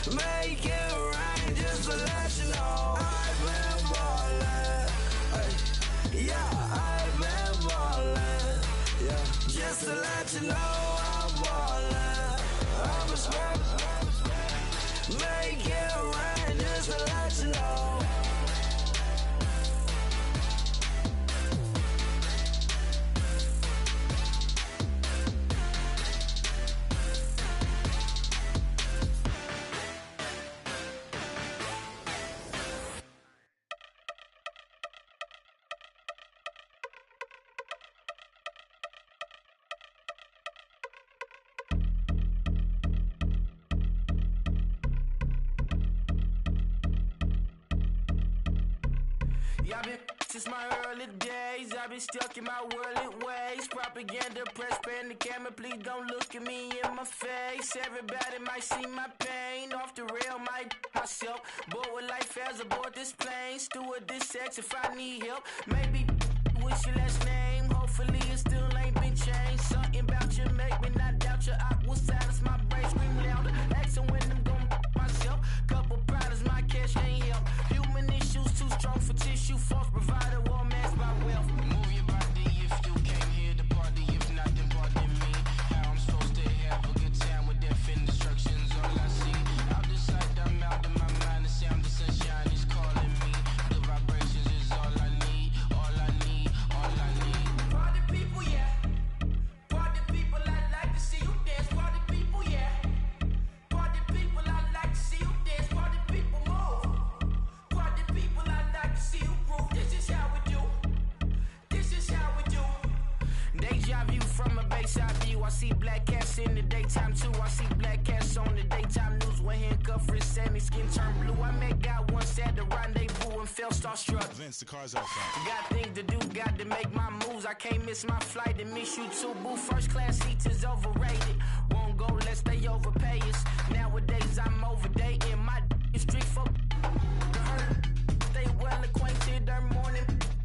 Make it rain just to let you know. I've been ballin', ay. Yeah, I've been ballin', yeah. Just to let you know I'm ballin'. I'm a smoke. Make it rain just to let you know. Yeah, I've been since my early days. I've been stuck in my worldly ways. Propaganda, press, pan the camera. Please don't look at me in my face. Everybody might see my pain. Off the rail, might myself. Bored with life as aboard this plane. Steward this sex if I need help. Maybe what's your last name? Hopefully it still ain't been changed. Something about you make me not doubt you. I will silence my brain, scream louder. Asking when I'm gonna myself. Couple problems, my cash ain't help. Human issues too strong for tissue. False provider, war mask by wealth. Move your body if you came here to party. If not, then pardon me. How I'm supposed to have a good time with death and destruction's all I see. Out the sight, I'm out of my mind. The sound of sunshine is calling me. The vibrations is all I need. All I need, all I need. Party people, yeah. Party people, I like to see you dance. Party people, yeah. Party people, I like to see you dance. Party people, move. Party people, I like to see you groove. This is how we do. This is how we do. Deja view from a bayside view. I see black cats in the daytime too. I see black cats on the daytime news. When handcuffed, wrist and his skin turned blue. I met God once at the rendezvous and felt starstruck. Vince, the car's outside. Got things to do, got to make my moves. I can't miss my flight and miss you too, boo. First class seats is overrated. Won't go lest they overpay us. Nowadays I'm overdating my street folk. Stay well acquainted. Their morning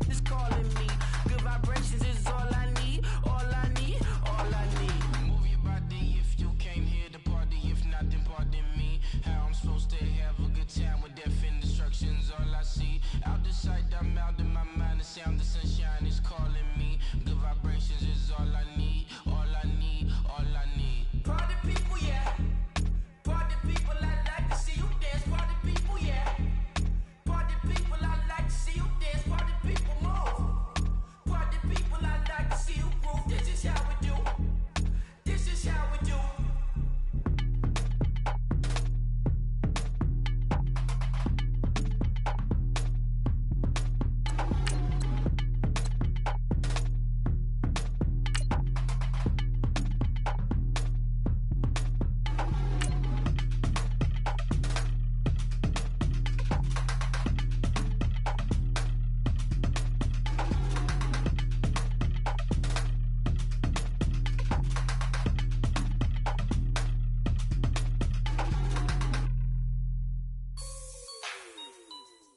is calling me. Good vibrations is all I need. All I need. All I need. Move your body if you came here to party. If not, then pardon me. How I'm supposed to have a good time with death and destruction's all I see. Out the sight, I'm out of my mind. The sound of sunshine is calling me. Good vibrations is all I need. All I need. All I need. Party people, yeah. Party people, I like to see you dance. Party people, yeah. Party people, I like to see you dance. Party people, move. Party people, I like to see you groove. This is how we do. This is how we do.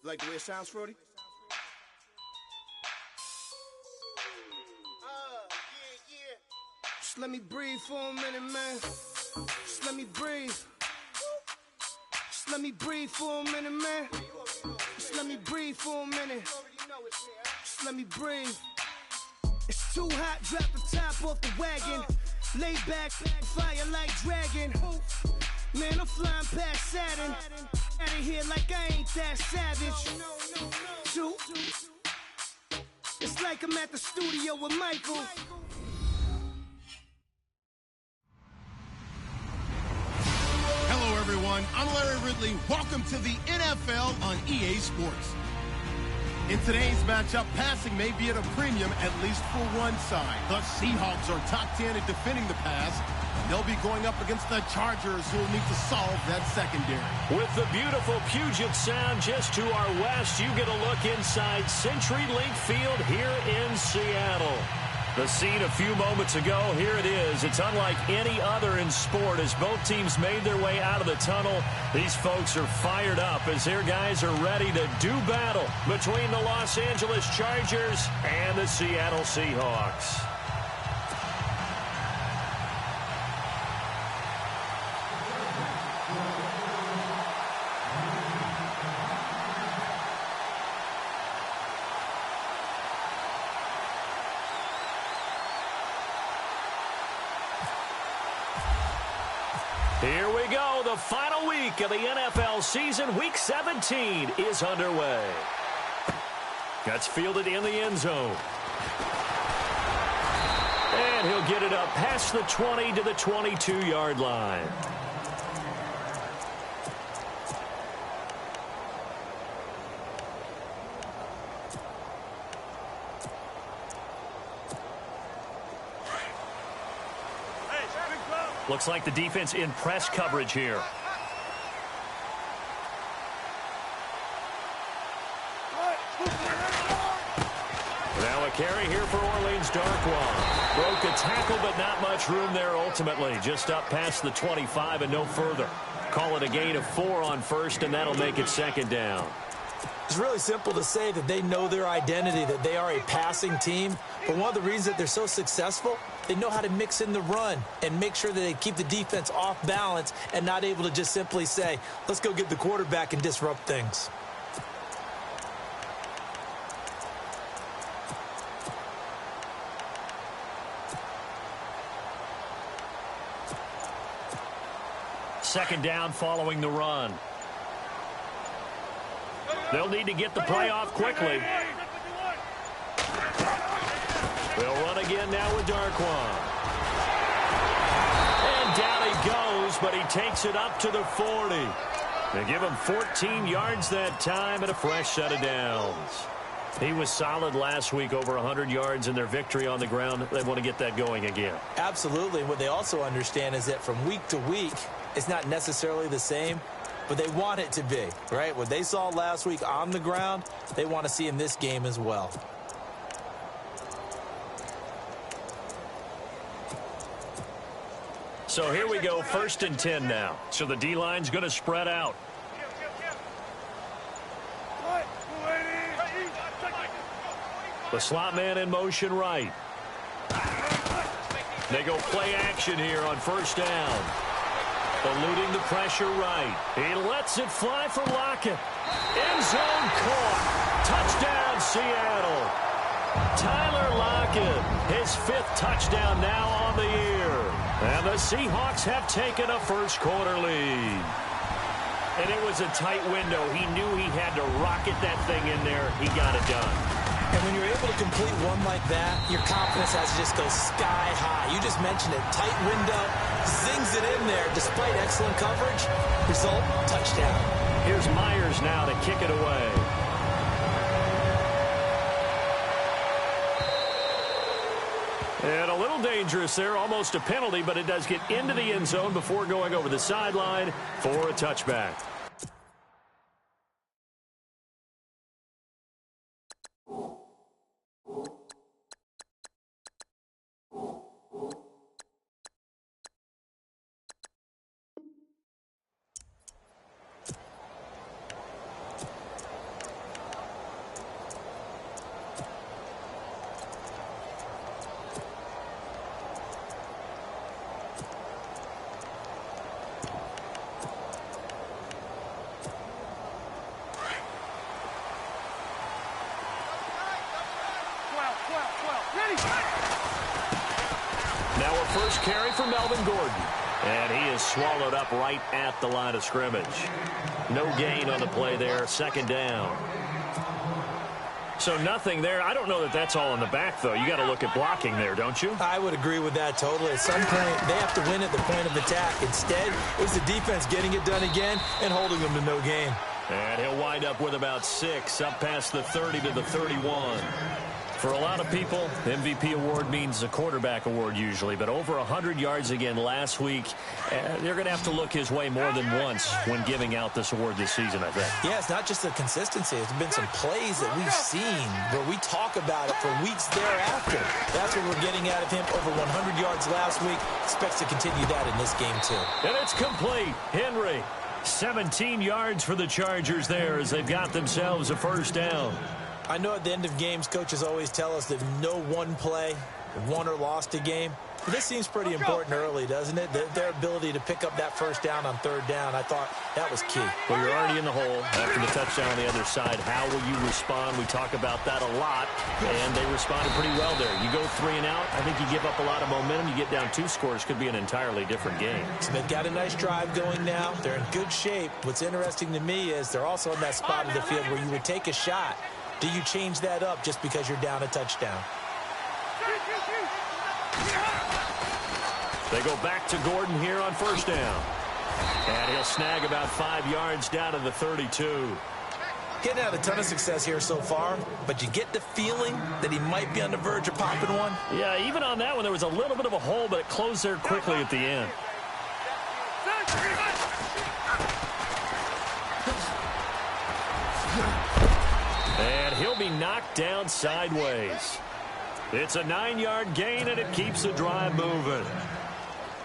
Like the way it sounds, Frody? Yeah. Just let me breathe for a minute, man. Just let me breathe. Just let me breathe for a minute, man. Just let me breathe for a minute. Just let me breathe. It's too hot, drop the top off the wagon. Lay back, fire like dragon. Man, I'm flying past Saturn. Out of here like I ain't that savage. Two. It's like I'm at the studio with Michael. Hello, everyone. I'm Larry Ridley. Welcome to the NFL on EA Sports. In today's matchup, passing may be at a premium, at least for one side. The Seahawks are top 10 at defending the pass. They'll be going up against the Chargers, who will need to solve that secondary. With the beautiful Puget Sound just to our west, you get a look inside CenturyLink Field here in Seattle. The scene a few moments ago, here it is. It's unlike any other in sport as both teams made their way out of the tunnel. These folks are fired up as their guys are ready to do battle between the Los Angeles Chargers and the Seattle Seahawks. the final week of the NFL season. Week 17 is underway. That's fielded in the end zone. And he'll get it up past the 20 to the 22-yard line. Looks like the defense in press coverage here. Now a carry here for Orleans Darkwa. Broke a tackle, but not much room there ultimately. Just up past the 25 and no further. Call it a gain of 4 on first, and that'll make it second down. It's really simple to say that they know their identity, that they are a passing team. But one of the reasons that they're so successful, they know how to mix in the run and make sure that they keep the defense off balance and not able to just simply say, let's go get the quarterback and disrupt things. Second down following the run. They'll need to get the play off quickly. They'll run again now with Darkwa. And down he goes, but he takes it up to the 40. They give him 14 yards that time and a fresh set of downs. He was solid last week, over 100 yards in their victory on the ground. They want to get that going again. Absolutely. What they also understand is that from week to week, it's not necessarily the same, but they want it to be, right? What they saw last week on the ground, they want to see in this game as well. So here we go, 1st and 10 now. So the D-line's going to spread out. The slot man in motion right. They go play action here on 1st down. Eluding the pressure right. He lets it fly for Lockett. End zone caught. Touchdown, Seattle. Tyler Lockett, his 5th touchdown now on the year. And the Seahawks have taken a first-quarter lead. And it was a tight window. He knew he had to rocket that thing in there. He got it done. And when you're able to complete one like that, your confidence has to just go sky high. You just mentioned it. Tight window, zings it in there despite excellent coverage. Result, touchdown. Here's Myers now to kick it away. And a little dangerous there, almost a penalty, but it does get into the end zone before going over the sideline for a touchback. Now a first carry for Melvin Gordon. And he is swallowed up right at the line of scrimmage. No gain on the play there. 2nd down. So nothing there. I don't know that that's all in the back, though. You got to look at blocking there, don't you? I would agree with that totally. At some point, they have to win at the point of attack. Instead, it was the defense getting it done again and holding them to no gain. And he'll wind up with about 6, up past the 30 to the 31. For a lot of people, the MVP award means a quarterback award usually, but over 100 yards again last week. They're going to have to look his way more than once when giving out this award this season, I think. Yeah, it's not just the consistency. It's been some plays that we've seen where we talk about it for weeks thereafter. That's what we're getting out of him. Over 100 yards last week. Expects to continue that in this game, too. And it's complete. Henry, 17 yards for the Chargers there as they've got themselves a 1st down. I know at the end of games, coaches always tell us that no one play won or lost a game. But this seems pretty important early, doesn't it? Their ability to pick up that first down on third down, I thought that was key. Well, you're already in the hole after the touchdown on the other side. How will you respond? We talk about that a lot, and they responded pretty well there. You go 3 and out, I think you give up a lot of momentum. You get down 2 scores, could be an entirely different game. So they've got a nice drive going now. They're in good shape. What's interesting to me is they're also in that spot of the field where you would take a shot. Do you change that up just because you're down a touchdown? They go back to Gordon here on first down. And he'll snag about 5 yards down to the 32. Getting out a ton of success here so far, but you get the feeling that he might be on the verge of popping one. Yeah, even on that one, there was a little bit of a hole, but it closed there quickly at the end. And he'll be knocked down sideways. It's a 9-yard gain, and it keeps the drive moving.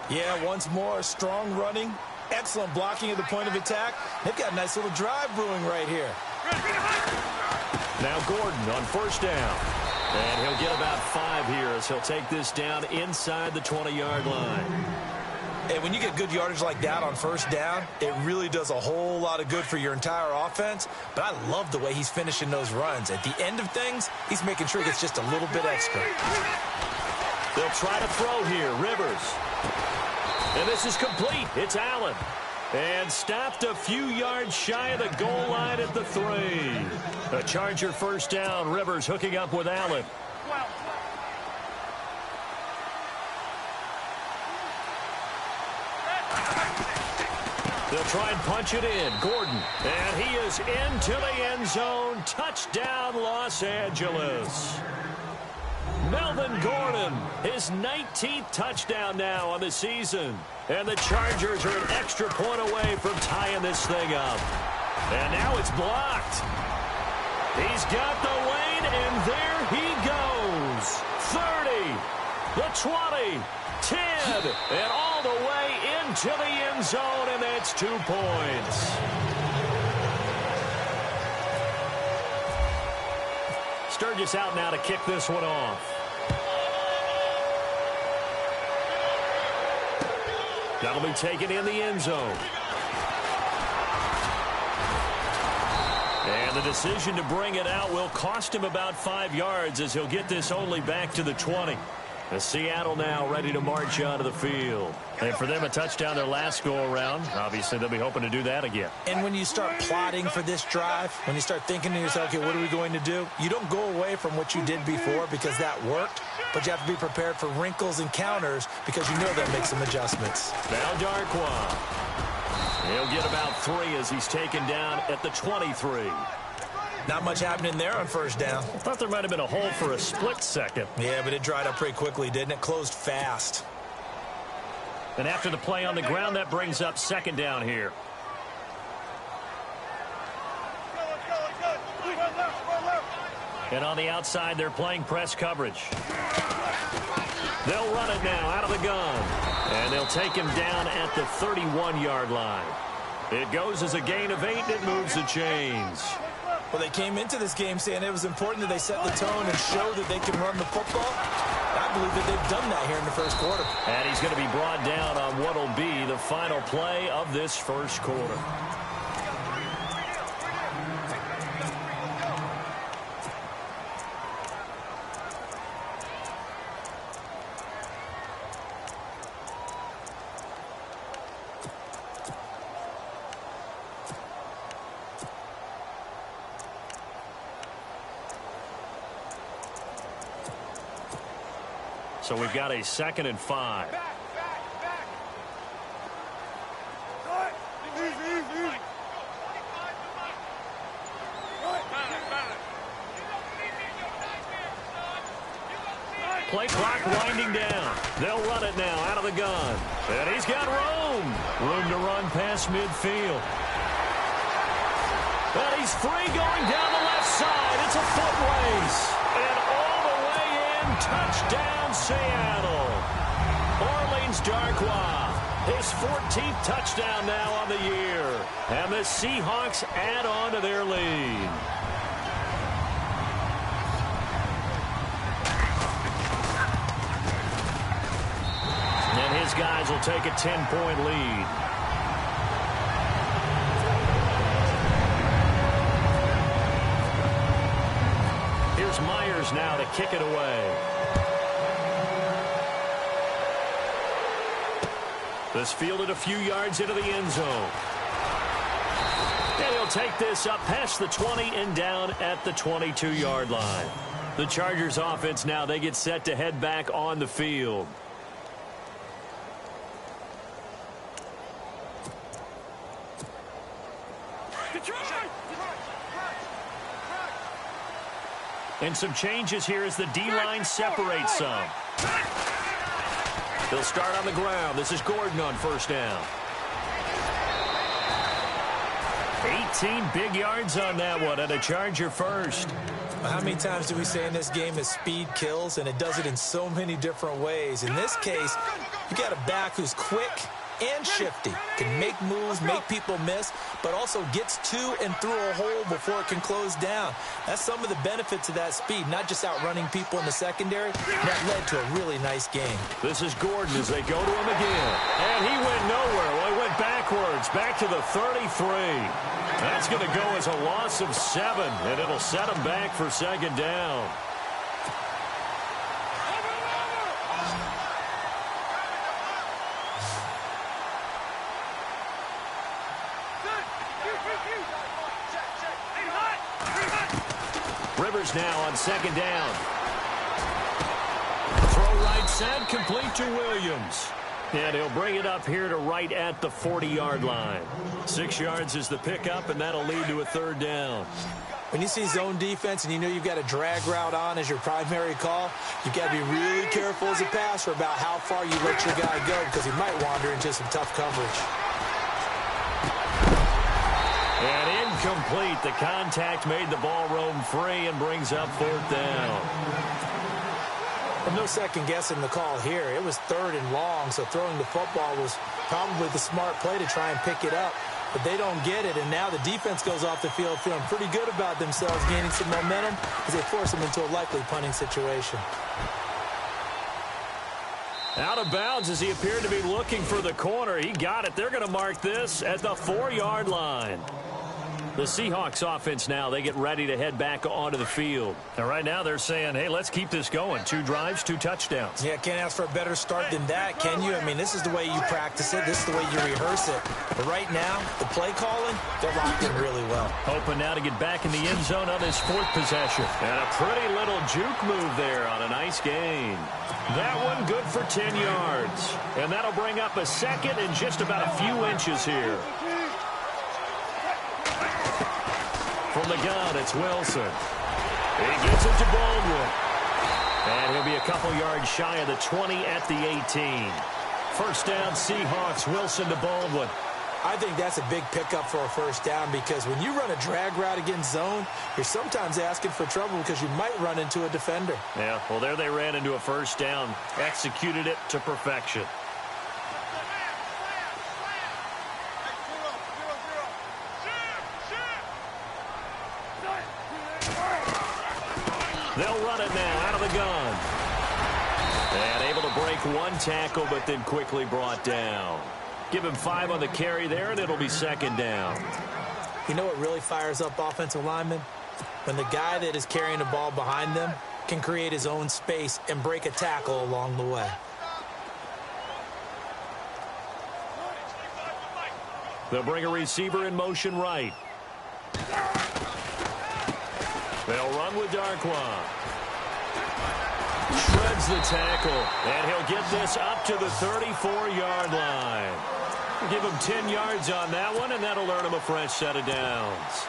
Yeah, once more, strong running, excellent blocking at the point of attack. They've got a nice little drive brewing right here. Now Gordon on first down. And he'll get about 5 here as he'll take this down inside the 20-yard line. And when you get good yardage like that on first down, it really does a whole lot of good for your entire offense. But I love the way he's finishing those runs. At the end of things, he's making sure he gets just a little bit extra. They'll try to throw here. Rivers. And this is complete. It's Allen. And stopped a few yards shy of the goal line at the 3. A Charger first down. Rivers hooking up with Allen. They'll try and punch it in. Gordon. And he is into the end zone. Touchdown, Los Angeles. Melvin Gordon, his 19th touchdown now on the season. And the Chargers are an extra point away from tying this thing up. And now it's blocked. He's got the lane, and there he goes. 30, the 20, 10, and all the way into the end zone, and that's 2 points. Sturgis out now to kick this one off. That'll be taken in the end zone. And the decision to bring it out will cost him about 5 yards as he'll get this only back to the 20. The Seattle now ready to march onto the field. And for them, a touchdown their last go-around. Obviously, they'll be hoping to do that again. And when you start plotting for this drive, when you start thinking to yourself, okay, what are we going to do? You don't go away from what you did before because that worked, but you have to be prepared for wrinkles and counters because you know they'll make some adjustments. Now Darkwa. He'll get about 3 as he's taken down at the 23. Not much happening there on first down. I thought there might have been a hole for a split second. Yeah, but it dried up pretty quickly, didn't it? Closed fast. And after the play on the ground, that brings up second down here. And on the outside, they're playing press coverage. They'll run it now out of the gun. And they'll take him down at the 31-yard line. It goes as a gain of 8, and it moves the chains. Well, they came into this game saying it was important that they set the tone and show that they can run the football. I believe that they've done that here in the first quarter. And he's going to be brought down on what will be the final play of this first quarter. So we've got a 2nd and 5. Play clock winding down. They'll run it now out of the gun. And he's got room. Room to run past midfield. And he's free going down the left side. It's a foot race. And all the way in, touchdown Seattle. Orleans Darkwa, his 14th touchdown now on the year. And the Seahawks add on to their lead. guys will take a 10-point lead. Here's Myers now to kick it away. This fielded a few yards into the end zone. And he'll take this up past the 20 and down at the 22-yard line. The Chargers offense now, they get set to head back on the field. And some changes here as the D-line separates some. They'll start on the ground. This is Gordon on first down. 18 big yards on that one, and a Charger first. How many times do we say in this game that speed kills, and it does it in so many different ways? In this case, you got a back who's quick and shifty, can make moves, make people miss, but also gets to and through a hole before it can close down. That's some of the benefits of that speed, not just outrunning people in the secondary. That led to a really nice game. This is Gordon as they go to him again. And he went nowhere. Well, he went backwards, back to the 33. That's going to go as a loss of 7, and it'll set him back for second down. Rivers now on second down. Throw right side, complete to Williams. And he'll bring it up here to right at the 40-yard line. 6 yards is the pickup, and that'll lead to a third down. When you see zone defense and you know you've got a drag route on as your primary call, you've got to be really careful as a passer about how far you let your guy go because he might wander into some tough coverage. And incomplete. The contact made the ball roam free and brings up fourth down. Well, no second guessing the call here. It was third and long, so throwing the football was probably the smart play to try and pick it up. But they don't get it, and now the defense goes off the field feeling pretty good about themselves, gaining some momentum as they force them into a likely punting situation. Out of bounds as he appeared to be looking for the corner. He got it. They're going to mark this at the 4-yard line. The Seahawks offense now, they get ready to head back onto the field. And right now they're saying, hey, let's keep this going. 2 drives, 2 touchdowns. Yeah, can't ask for a better start than that, can you? I mean, this is the way you practice it. This is the way you rehearse it. But right now, the play calling, they're locked in really well. Hoping now to get back in the end zone on his 4th possession. And a pretty little juke move there on a nice gain. That one good for 10 yards. And that'll bring up a second and just about a few inches here. From the gun, it's Wilson. He gets it to Baldwin. And he'll be a couple yards shy of the 20 at the 18. First down, Seahawks. Wilson to Baldwin. I think that's a big pickup for a first down because when you run a drag route against zone, you're sometimes asking for trouble because you might run into a defender. Yeah, well, there they ran into a first down. Executed it to perfection. They'll run it now out of the gun. And able to break one tackle, but then quickly brought down. Give him 5 on the carry there, and it'll be second down. You know what really fires up offensive linemen? When the guy that is carrying the ball behind them can create his own space and break a tackle along the way. They'll bring a receiver in motion right. They'll run with Darkwa. Shreds the tackle, and he'll get this up to the 34-yard line. Give him 10 yards on that one, and that'll earn him a fresh set of downs.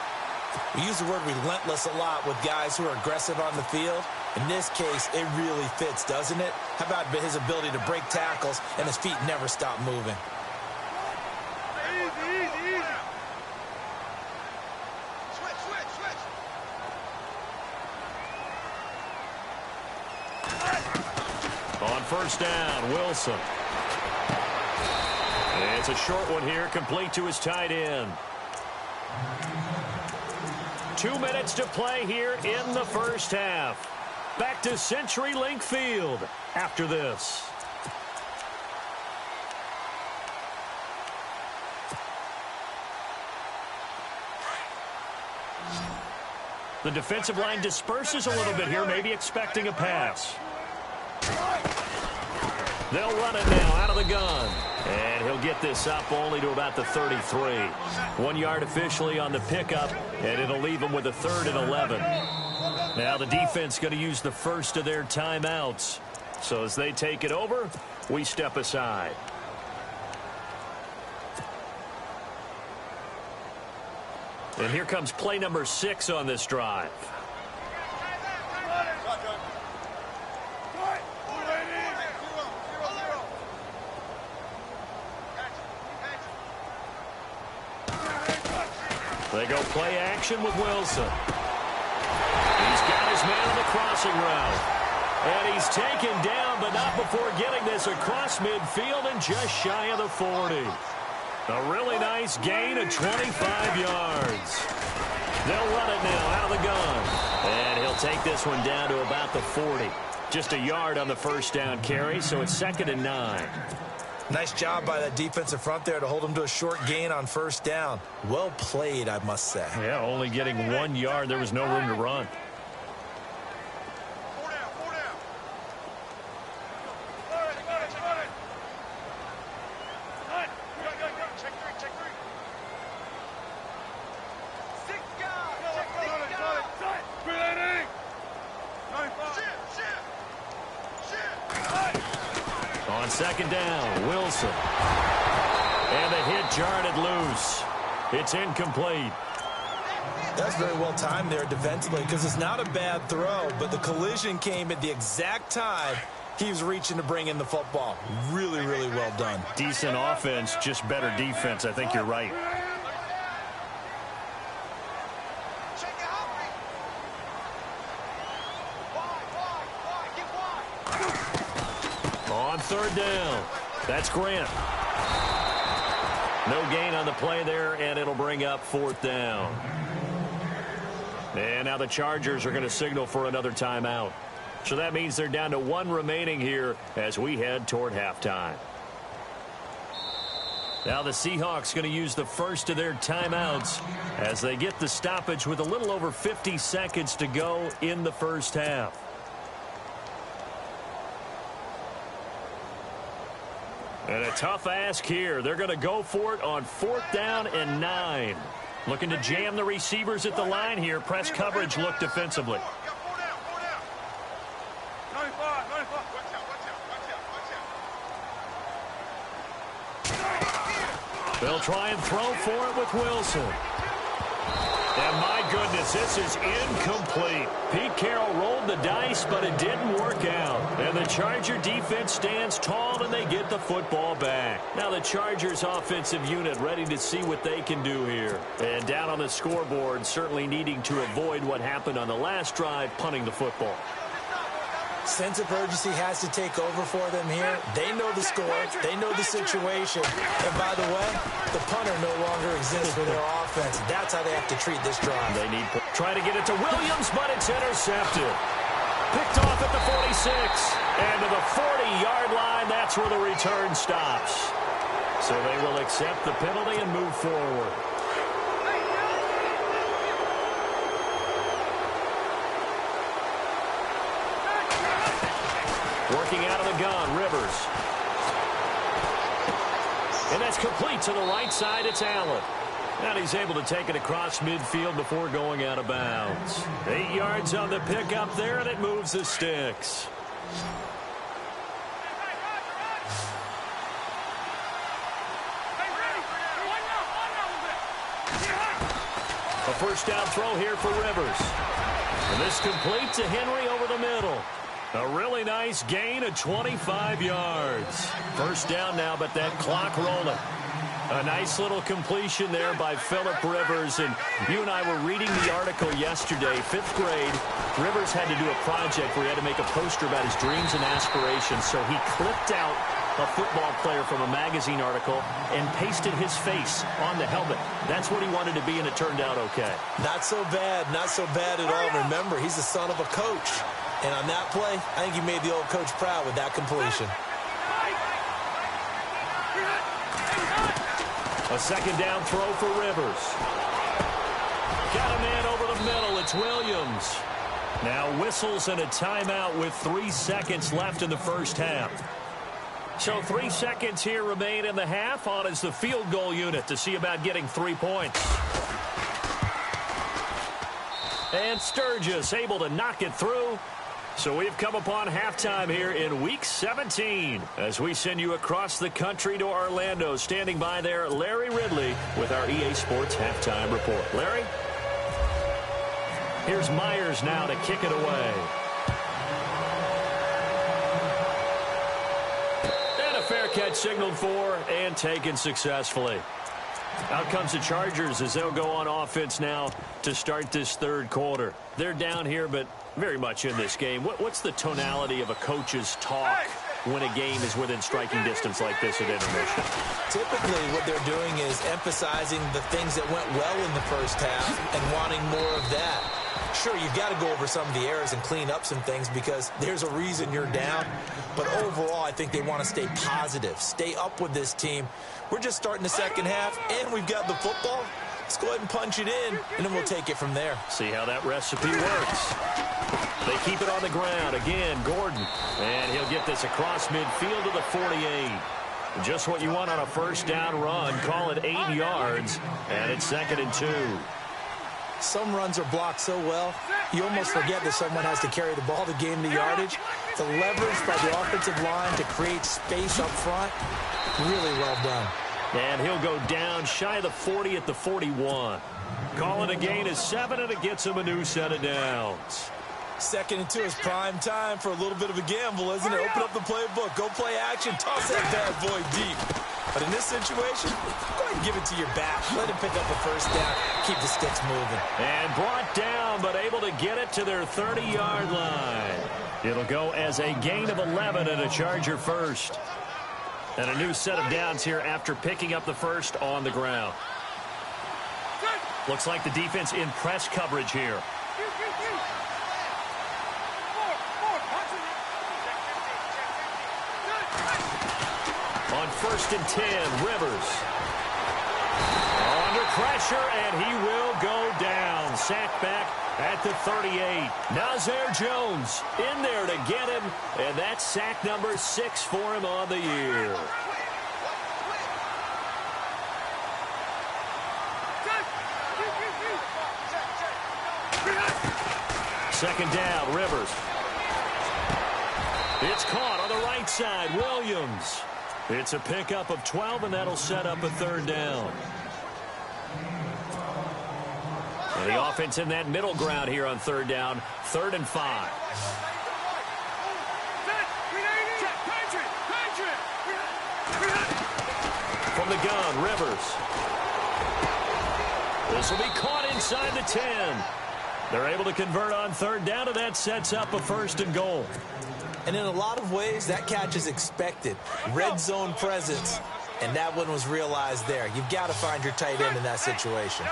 We use the word relentless a lot with guys who are aggressive on the field. In this case, it really fits, doesn't it? How about his ability to break tackles and his feet never stop moving? On first down, Wilson. It's a short one here, complete to his tight end. 2 minutes to play here in the first half. Back to CenturyLink Field after this. The defensive line disperses a little bit here, maybe expecting a pass. They'll run it now out of the gun. And he'll get this up only to about the 33. 1 yard officially on the pickup, and it'll leave him with a 3rd and 11. Now the defense going to use the first of their timeouts. So as they take it over, we step aside. And here comes play number 6 on this drive. They go play action with Wilson. He's got his man on the crossing route. And he's taken down, but not before getting this across midfield and just shy of the 40. A really nice gain of 25 yards. They'll run it now out of the gun. And he'll take this one down to about the 40. Just a yard on the first down carry, so it's 2nd and 9. Nice job by that defensive front there to hold him to a short gain on first down. Well played, I must say. Yeah, only getting 1 yard. There was no room to run. On second down, Wilson. And the hit jarred it loose. It's incomplete. That's very well timed there defensively because it's not a bad throw, but the collision came at the exact time he was reaching to bring in the football. Really, really well done. Decent offense, just better defense. I think you're right. On third down, that's Grant. No gain on the play there, and it'll bring up 4th down. And now the Chargers are going to signal for another timeout. So that means they're down to 1 remaining here as we head toward halftime. Now the Seahawks going to use the first of their timeouts as they get the stoppage with a little over 50 seconds to go in the first half. And a tough ask here. They're going to go for it on 4th down and 9. Looking to jam the receivers at the line here. Press coverage look defensively. They'll try and throw for it with Wilson. And my goodness, this is incomplete. Pete Carroll rolled the dice, but it didn't work out. And the Charger defense stands tall, and they get the football back. Now the Chargers offensive unit ready to see what they can do here. And down on the scoreboard, certainly needing to avoid what happened on the last drive, punting the football. Sense of urgency has to take over for them here. They know the score. They know the situation. And by the way, the punter no longer exists for their offense. That's how they have to treat this drive. They need try to get it to Williams, but it's intercepted. Picked off at the 46. And to the 40-yard line, that's where the return stops. So they will accept the penalty and move forward. Working out of the gun, Rivers. And that's complete to the right side. It's Allen. And he's able to take it across midfield before going out of bounds. 8 yards on the pickup there, and it moves the sticks. A first down throw here for Rivers. And this complete to Henry over the middle. A really nice gain of 25 yards. First down now, but that clock rolling. A nice little completion there by Phillip Rivers. And you and I were reading the article yesterday, 5th grade. Rivers had to do a project where he had to make a poster about his dreams and aspirations. So he clipped out a football player from a magazine article and pasted his face on the helmet. That's what he wanted to be, and it turned out okay. Not so bad. Not so bad at all. Remember, he's the son of a coach. And on that play, I think he made the old coach proud with that completion. A second down throw for Rivers. Got a man over the middle. It's Williams. Now whistles and a timeout with 3 seconds left in the first half. So 3 seconds here remain in the half. On is the field goal unit to see about getting 3 points. And Sturgis able to knock it through. So we've come upon halftime here in Week 17 as we send you across the country to Orlando. Standing by there, Larry Ridley with our EA Sports Halftime Report. Larry? Here's Myers now to kick it away. And a fair catch signaled for and taken successfully. Out comes the Chargers as they'll go on offense now to start this third quarter. They're down here, but very much in this game. What's the tonality of a coach's talk when a game is within striking distance like this at intermission? Typically, what they're doing is emphasizing the things that went well in the first half and wanting more of that. Sure, you've got to go over some of the errors and clean up some things because there's a reason you're down. But overall, I think they want to stay positive, stay up with this team. We're just starting the second half, and we've got the football. Let's go ahead and punch it in, and then we'll take it from there. See how that recipe works. They keep it on the ground. Again, Gordon. And he'll get this across midfield to the 48. Just what you want on a first down run. Call it 8 yards, and it's 2nd and 2. Some runs are blocked so well, you almost forget that someone has to carry the ball to gain the yardage. The leverage by the offensive line to create space up front, really well done. And he'll go down shy of the 40 at the 41. Call it a gain of 7, and it gets him a new set of downs. 2nd and 2 is prime time for a little bit of a gamble, isn't it? Open up the playbook, go play action, toss that bad boy deep. But in this situation, go ahead and give it to your back. Let him pick up the first down, keep the sticks moving. And brought down, but able to get it to their 30-yard line. It'll go as a gain of 11 and a Charger first. And a new set of downs here after picking up the first on the ground. Looks like the defense in press coverage here. On 1st and 10, Rivers. Under pressure, and he will go down. Sacked back at the 38. Nazir Jones in there to get him, and that's sack number 6 for him on the year. Second down, Rivers. It's caught on the right side, Williams. It's a pickup of 12, and that'll set up a 3rd down. And the offense in that middle ground here on 3rd down, 3rd and 5. From the gun, Rivers. This will be caught inside the 10. They're able to convert on 3rd down, and that sets up a 1st and goal. And in a lot of ways, that catch is expected. Red zone presence, and that one was realized there. You've got to find your tight end in that situation.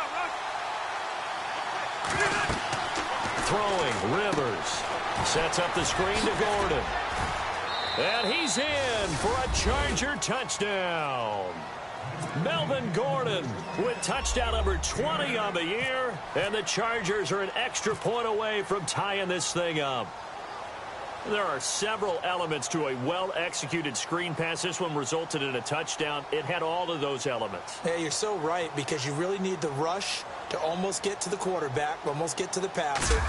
Throwing, Rivers. Sets up the screen to Gordon. And he's in for a Charger touchdown. Melvin Gordon with touchdown number 20 on the year. And the Chargers are an extra point away from tying this thing up. There are several elements to a well-executed screen pass. This one resulted in a touchdown. It had all of those elements. Yeah, you're so right, because you really need the rush to almost get to the quarterback, almost get to the passer.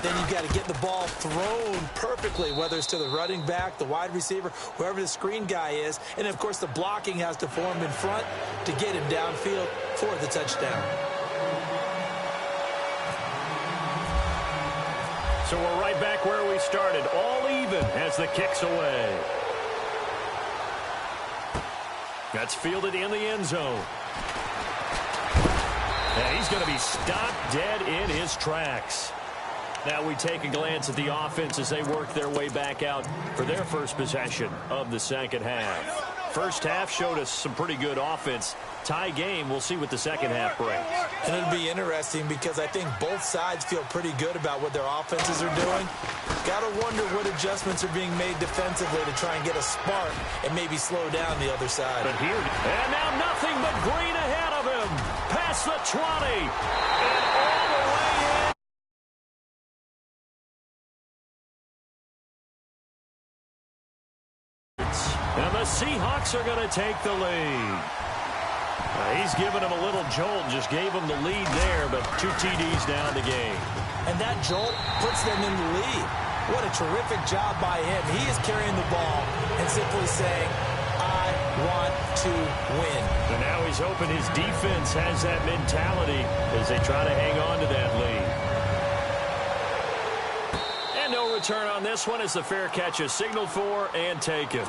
Then you've got to get the ball thrown perfectly, whether it's to the running back, the wide receiver, whoever the screen guy is. And, of course, the blocking has to form in front to get him downfield for the touchdown. So we're right back where we started, all even as the kick's away. That's fielded in the end zone. And he's going to be stopped dead in his tracks. Now we take a glance at the offense as they work their way back out for their first possession of the second half. First half showed us some pretty good offense. Tie game, we'll see what the second half brings. And it'll be interesting because I think both sides feel pretty good about what their offenses are doing. Got to wonder what adjustments are being made defensively to try and get a spark and maybe slow down the other side. But here, and now nothing but green ahead of him. Past the 20. And all the Seahawks are going to take the lead. He's given him a little jolt, just gave him the lead there, but 2 TDs down the game. And that jolt puts them in the lead. What a terrific job by him. He is carrying the ball and simply saying, I want to win. And now he's hoping his defense has that mentality as they try to hang on to that lead. And no return on this one as the fair catch is signaled for and taken.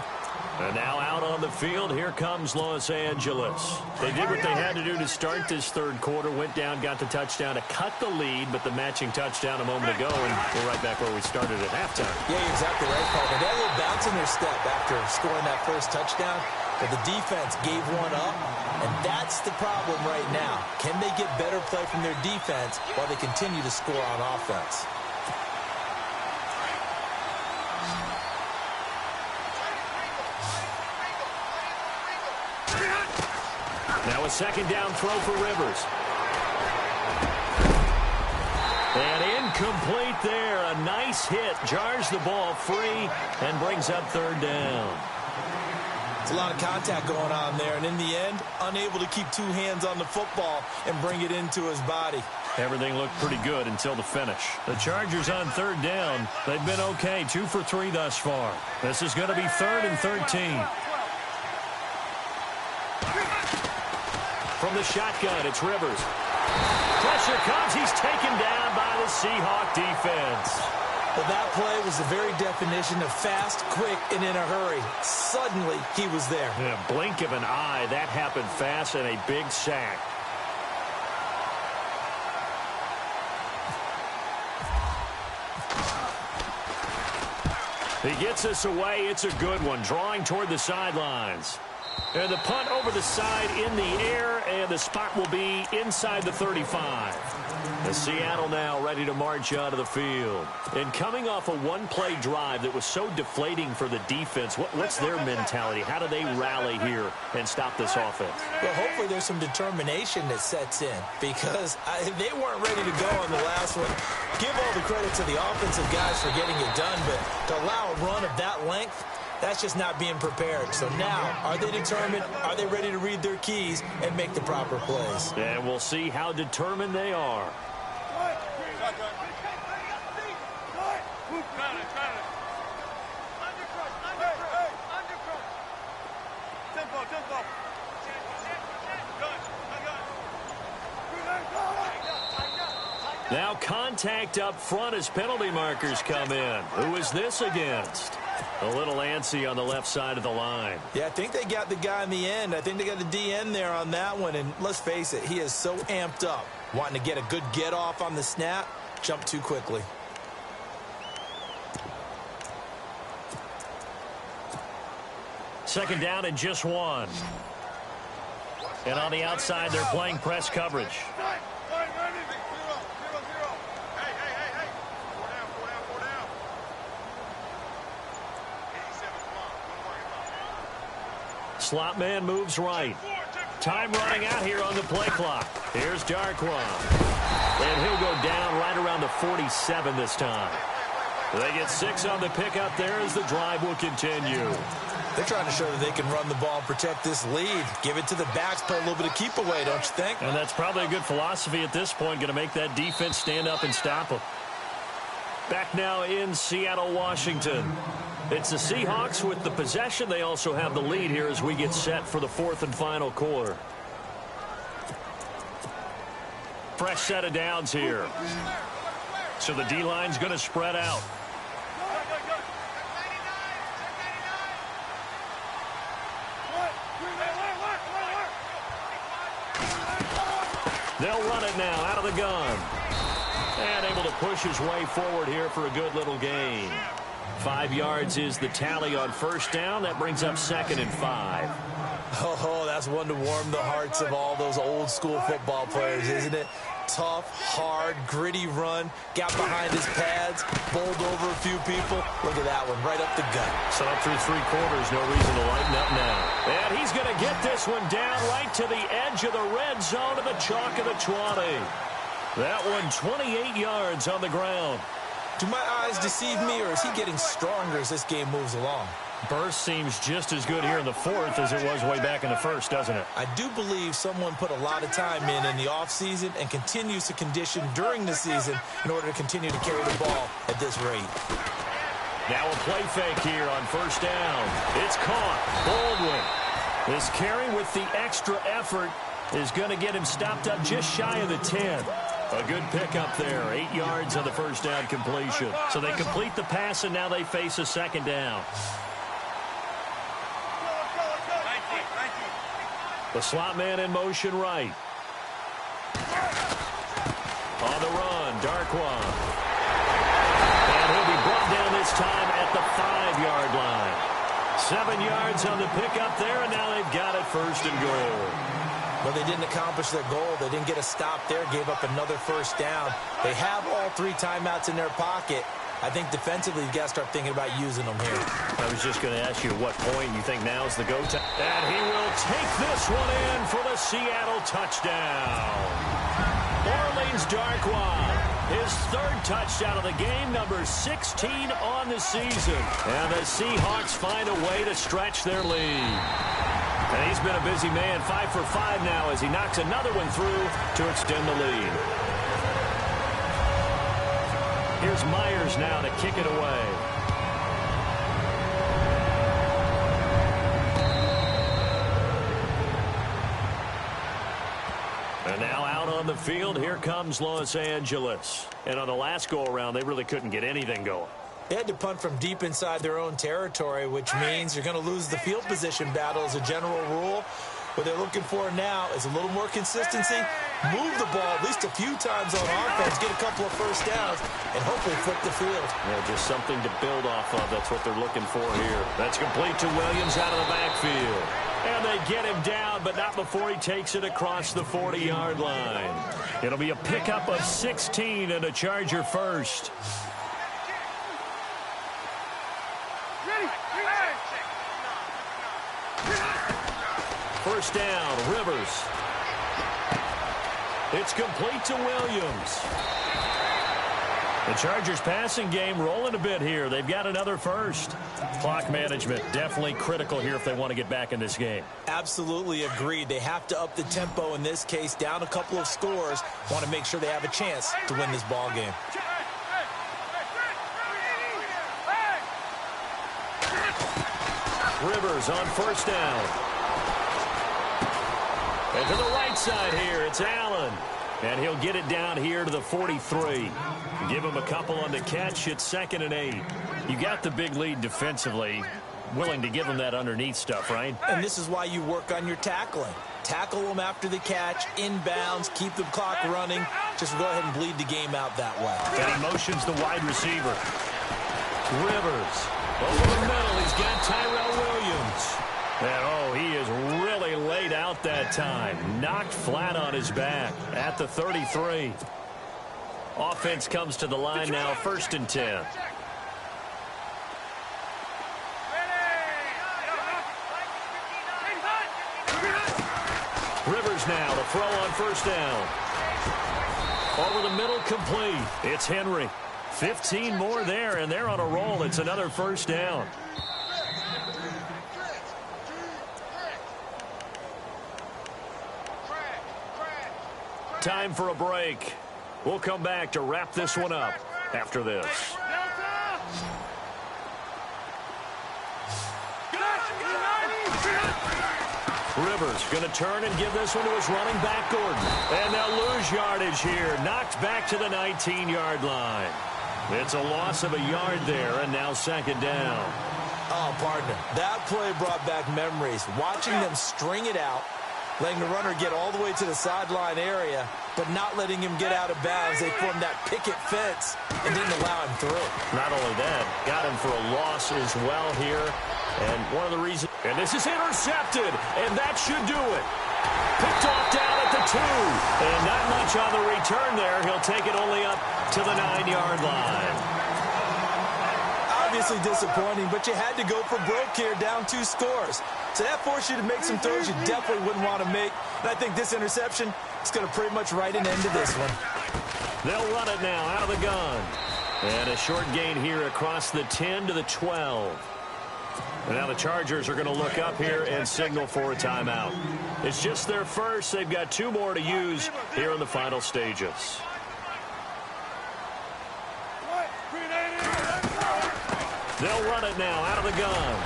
And now out on the field, here comes Los Angeles. They did what they had to do to start this third quarter, went down, got the touchdown to cut the lead, but the matching touchdown a moment ago, and we're right back where we started at halftime. Yeah, you're exactly right, Paul. They had a little bounce in their step after scoring that first touchdown, but the defense gave one up, and that's the problem right now. Can they get better play from their defense while they continue to score on offense? Now a second down throw for Rivers. And incomplete there. A nice hit. Jars the ball free and brings up third down. It's a lot of contact going on there, and in the end, unable to keep 2 hands on the football and bring it into his body. Everything looked pretty good until the finish. The Chargers on third down. They've been okay. 2 for 3 thus far. This is going to be 3rd and 13. From the shotgun, it's Rivers. Pressure comes. He's taken down by the Seahawk defense. Well, that play was the very definition of fast, quick, and in a hurry. Suddenly, he was there. In a blink of an eye, that happened fast and a big sack. He gets us away. It's a good one. Drawing toward the sidelines. And the punt over the side in the air, and the spot will be inside the 35. The Seattle now ready to march out of the field. And coming off a one-play drive that was so deflating for the defense, what's their mentality? How do they rally here and stop this offense? Well, hopefully there's some determination that sets in because they weren't ready to go on the last one. Give all the credit to the offensive guys for getting it done, but to allow a run of that length, that's just not being prepared. So now, are they determined? Are they ready to read their keys and make the proper plays? And we'll see how determined they are. Now contact up front as penalty markers come in. Who is this against? A little antsy on the left side of the line. Yeah, I think they got the guy in the end. I think they got the DN there on that one. And let's face it, he is so amped up, wanting to get a good get off on the snap, jump too quickly. Second down and just 1. And on the outside, they're playing press coverage. Slot man moves right. Time running out here on the play clock. Here's Darquan. And he'll go down right around the 47 this time. They get 6 on the pickup there as the drive will continue. They're trying to show that they can run the ball and protect this lead. Give it to the backs, play a little bit of keep away, don't you think? And that's probably a good philosophy at this point, going to make that defense stand up and stop them. Back now in Seattle, Washington. It's the Seahawks with the possession. They also have the lead here as we get set for the 4th and final quarter. Fresh set of downs here. So the D-line's going to spread out. They'll run it now out of the gun. And able to push his way forward here for a good little gain. 5 yards is the tally on first down. That brings up 2nd and 5. Oh, that's one to warm the hearts of all those old school football players, isn't it? Tough, hard, gritty run. Got behind his pads, bowled over a few people. Look at that one, right up the gut. So up through 3 quarters, no reason to lighten up now. And he's going to get this one down right to the edge of the red zone of the chalk of the 20. That one 28 yards on the ground. Do my eyes deceive me, or is he getting stronger as this game moves along? Burst seems just as good here in the fourth as it was way back in the first, doesn't it? I do believe someone put a lot of time in the offseason and continues to condition during the season in order to continue to carry the ball at this rate. Now a play fake here on first down. It's caught. Baldwin. This carry with the extra effort is going to get him stopped up just shy of the 10. A good pickup there. 8 yards on the first down completion. So they complete the pass, and now they face a second down. The slot man in motion right. On the run, Darkwan. And he'll be brought down this time at the 5-yard line. 7 yards on the pickup there, and now they've got it first and goal. But they didn't accomplish their goal. They didn't get a stop there, gave up another first down. They have all 3 timeouts in their pocket. I think defensively, you got to start thinking about using them here. I was just going to ask you at what point you think now is the go time. And he will take this one in for the Seattle touchdown. Orleans Darkwan, his 3rd touchdown of the game, number 16 on the season. And the Seahawks find a way to stretch their lead. And he's been a busy man, 5 for 5 now as he knocks another one through to extend the lead. Here's Myers now to kick it away. And now out on the field, here comes Los Angeles. And on the last go-around, they really couldn't get anything going. They had to punt from deep inside their own territory, which means you're going to lose the field position battle as a general rule. What they're looking for now is a little more consistency, move the ball at least a few times on offense, get a couple of first downs, and hopefully flip the field. Yeah, just something to build off of. That's what they're looking for here. That's complete to Williams out of the backfield. And they get him down, but not before he takes it across the 40-yard line. It'll be a pickup of 16 and a Charger first. First down, Rivers. It's complete to Williams. The Chargers passing game rolling a bit here. They've got another first. Clock management definitely critical here if they want to get back in this game. Absolutely agreed. They have to up the tempo in this case, down a couple of scores. Want to make sure they have a chance to win this ball game. Rivers on first down. And to the right side here, it's Allen. And he'll get it down here to the 43. Give him a couple on the catch. It's 2nd and 8. You got the big lead defensively. Willing to give them that underneath stuff, right? And this is why you work on your tackling. Tackle them after the catch, inbounds, keep the clock running. Just go ahead and bleed the game out that way. And he motions the wide receiver. Rivers. Over the middle, he's got Tyrell Williams. And, he is really laid out that time. Knocked flat on his back at the 33. Offense comes to the line now, 1st and 10. Rivers now to throw on first down. Over the middle, complete. It's Henry. 15 more there, and they're on a roll. It's another first down. Time for a break. We'll come back to wrap this one up after this. Rivers going to turn and give this one to his running back, Gordon. And they'll lose yardage here. Knocked back to the 19-yard line. It's a loss of a yard there, and now 2nd down. Oh, partner, that play brought back memories. Watching them string it out, letting the runner get all the way to the sideline area, but not letting him get out of bounds. They formed that picket fence and didn't allow him through. Not only that, got him for a loss as well here. And one of the reasons, and this is intercepted, and that should do it. Picked off down at the 2, and not much on the return there. He'll take it only up to the 9-yard line. Obviously disappointing, but you had to go for broke here, down 2 scores. So that forced you to make some throws you definitely wouldn't want to make. And I think this interception is going to pretty much write an end to this one. They'll run it now out of the gun. And a short gain here across the 10 to the 12. And now the Chargers are going to look up here and signal for a timeout. It's just their first. They've got 2 more to use here in the final stages. They'll run it now out of the gun.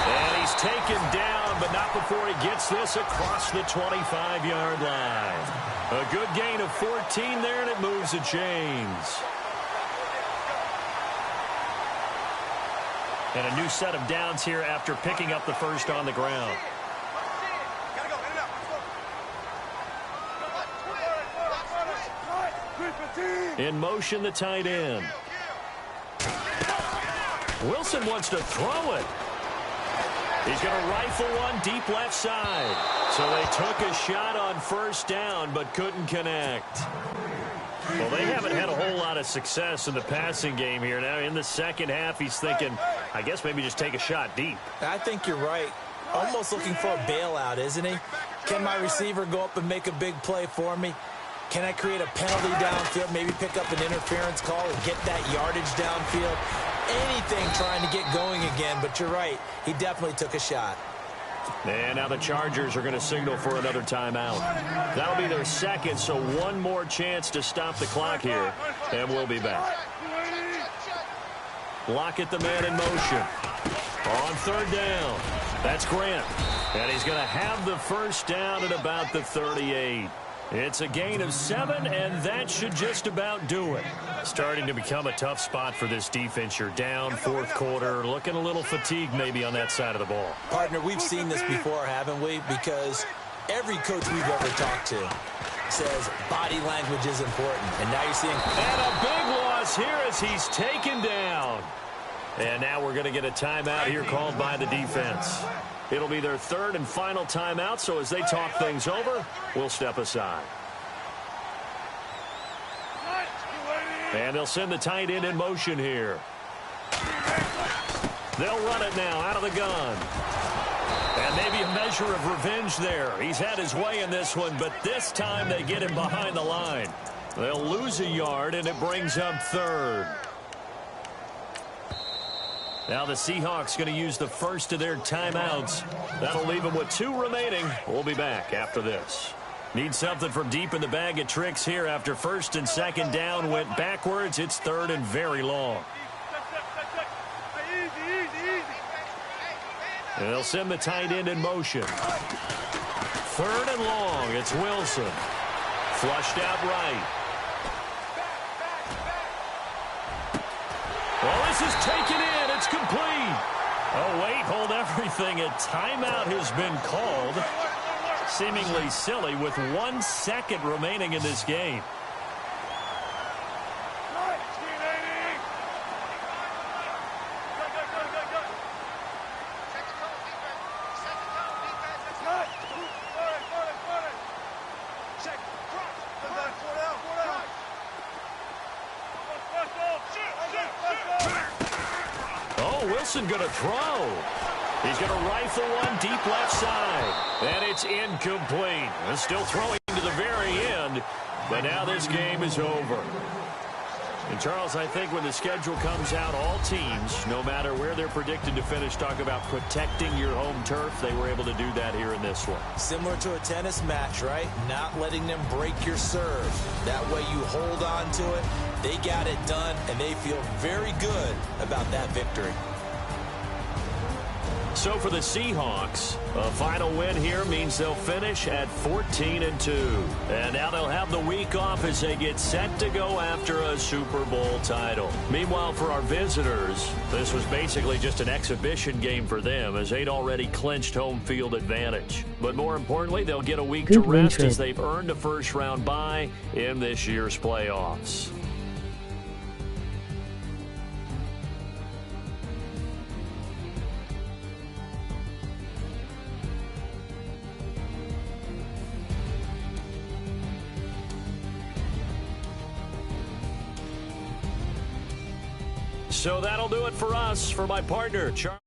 And he's taken down, but not before he gets this across the 25-yard line. A good gain of 14 there, and it moves the chains. And a new set of downs here after picking up the first on the ground. In motion, the tight end. Wilson wants to throw it. He's going to rifle one deep left side. So they took a shot on first down, but couldn't connect. Well, they haven't had a whole lot of success in the passing game here. Now, in the second half, he's thinking, I guess maybe just take a shot deep. I think you're right. Almost looking for a bailout, isn't he? Can my receiver go up and make a big play for me? Can I create a penalty downfield, maybe pick up an interference call and get that yardage downfield? Anything trying to get going again, but you're right. He definitely took a shot. And now the Chargers are going to signal for another timeout. That'll be their second, so one more chance to stop the clock here, and we'll be back. Lockett, the man in motion. On third down. That's Grant. And he's going to have the first down at about the 38. It's a gain of 7, and that should just about do it. Starting to become a tough spot for this defense. You're down fourth quarter, looking a little fatigued maybe on that side of the ball. Partner, we've seen this before, haven't we? Because every coach we've ever talked to says body language is important. And now you're seeing... And a big loss here as he's taken down. And now we're going to get a timeout here called by the defense. It'll be their third and final timeout, so as they talk things over, we'll step aside. And they'll send the tight end in motion here. They'll run it now out of the gun. And maybe a measure of revenge there. He's had his way in this one, but this time they get him behind the line. They'll lose a yard, and it brings up third. Now the Seahawks going to use the first of their timeouts. That'll leave them with 2 remaining. We'll be back after this. Need something from deep in the bag of tricks here after first and second down went backwards. It's third and very long. And they'll send the tight end in motion. Third and long. It's Wilson. Flushed out right. Well, this is taken in. It's complete. Oh, wait, hold everything. A timeout has been called. Seemingly silly with 1 second remaining in this game. Wilson going to throw. He's going to rifle one deep left side. And it's incomplete. He's still throwing to the very end. But now this game is over. And, Charles, I think when the schedule comes out, all teams, no matter where they're predicted to finish, talk about protecting your home turf. They were able to do that here in this one. Similar to a tennis match, right? Not letting them break your serve. That way you hold on to it. They got it done, and they feel very good about that victory. So for the Seahawks, a final win here means they'll finish at 14-2. And now they'll have the week off as they get set to go after a Super Bowl title. Meanwhile, for our visitors, this was basically just an exhibition game for them as they'd already clinched home field advantage. But more importantly, they'll get a week to rest as they've earned a first-round bye in this year's playoffs. So that'll do it for us. For my partner, Charles.